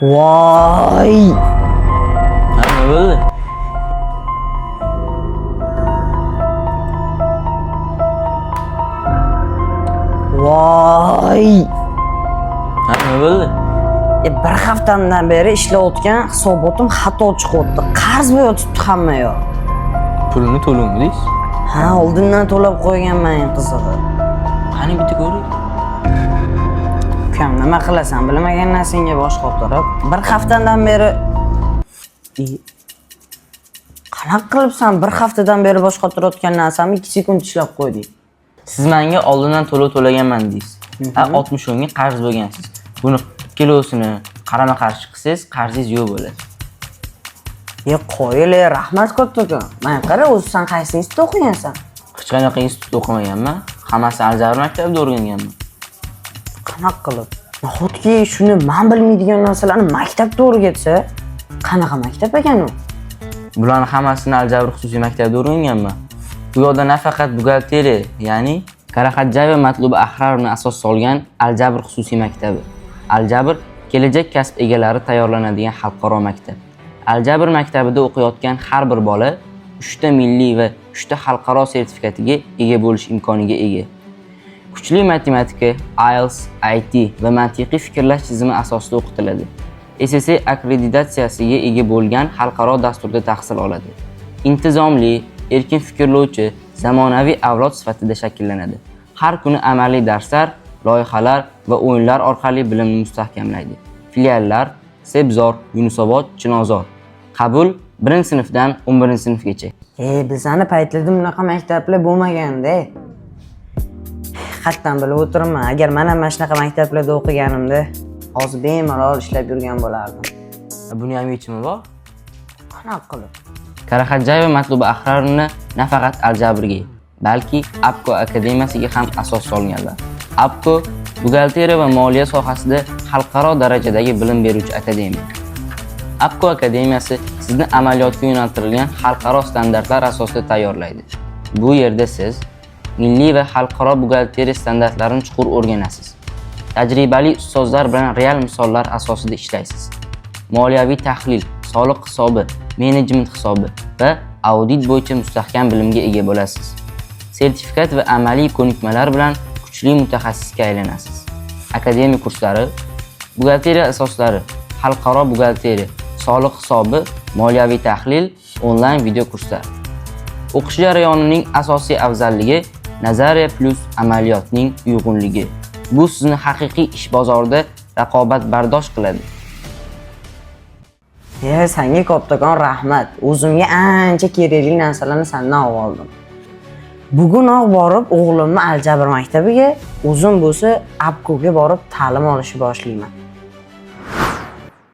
Voy! Ha, nima bo'ldi? Voy! Ha, nima bo'ldi? Bir haftamdan beri ishlayotgan hisobotim xato chiqyapti. Qarz bo'yotibdi hamma yoq. Pulni to'langdingiz? Ha, oldindan to'lab qo'yganman qizig'i. Qani bitta ko'ring. Ukam, nima qilasan? Bilmagan narsangga bosh qotirib. Bir haftadan beri qanaqa qilibsan? Bir haftadan beri bosh qotirayotgan narsamni 2 sekund ishlab qo'yding. Siz menga oldindan to'lov to'laganman deysiz. Ha, 60 so'mga qarz bo'lgansiz. Buni kilosini qarama-qarshi qilsangiz, qarzingiz yo'q bo'ladi. Qo'yile, rahmat kattakon. Men qara, o'zi sen qaysi institutda o'qigansan? Hech qanaqa institutda o'qimaganman. Hammasi aljabr maktabida o'rganganman. Qanaqa qilib? Nahotki shuni men bilmaydigan narsalarni maktabda o'rgatsa, qanaqa maktab ekan u? Bularni hammasini aljabr xususiy maktabida o'rganganman. Bu yerda nafaqat buxgalteriya, ya'ni Karaxatjayeva Matluba Ahrarovna asos solgan aljabr xususiy maktabi. Aljabr kelajak kasb egalari tayyorlanadigan xalqaro maktab. Aljabr maktabida o'qiyotgan har bir bola 3 ta milliy va 3 ta xalqaro sertifikatiga ega bo'lish imkoniga ega. Kuchli matematika, IELTS, IT va mantiqiy fikrlash tizimi asosida o'qitiladi. SSC akkreditatsiyasiga ega bo'lgan xalqaro dasturda tahsil oladi. Intizomli, erkin fikrlovchi, zamonaviy avlod sifatida shakllanadi. Har kuni amaliy darslar, loyihalar va o'yinlar orqali bilimni mustahkamlaydi. Filiallar: Sebzor, Yunusobod, Chinozor. Qabul 1-sinfdan 11-sinfgacha. Bizani paytlarda bunaqa maktablar bo'lmaganda. Haqiqatan bilib o'tirman, agar men ham mana shunaqa maktablarda o'qiganimda, hozir bemalol ishlab yurgan bo'lardim. Buni ham yechimi bor. Qanaqa qilib? Karaxatjayeva Matluba Ahrarovna nafaqat aljabrga, balki APCO akademiyasiga ham asos solganlar. APCO buxgalteriya va moliya sohasida xalqaro darajadagi bilim beruvchi akademiya. APCO akademiyasi sizni amaliyotga yo'naltirilgan xalqaro standartlar asosida tayyorlaydi. Bu yerda siz milliy va xalqaro buxgalteriya standartlarini chuqur o'rganasiz. Tajribali ustozlar bilan real misollar asosida ishlaysiz. Moliyaviy tahlil, soliq hisobi, menejment hisobi va audit bo'yicha mustahkam bilimga ega bo'lasiz. Sertifikat va amaliy ko'nikmalar bilan kuchli mutaxassisga aylanasiz. Akademik kurslari: buxgalteriya asoslari, xalqaro buxgalteriya, soliq hisobi, moliyaviy tahlil, onlayn video kurslar. O'qish jarayonining asosiy afzalligi nazariya plus amaliyotning uyg'unligi. Bu sizni haqiqiy ish bozorida raqobatbardosh qiladi. Senga kattakon rahmat. O'zimga ancha kerakli narsalarni sendan oldim. Bugunoq borib o'g'limni aljabr maktabiga, o'zim bo'lsa APCOga borib ta'lim olishni boshlayman.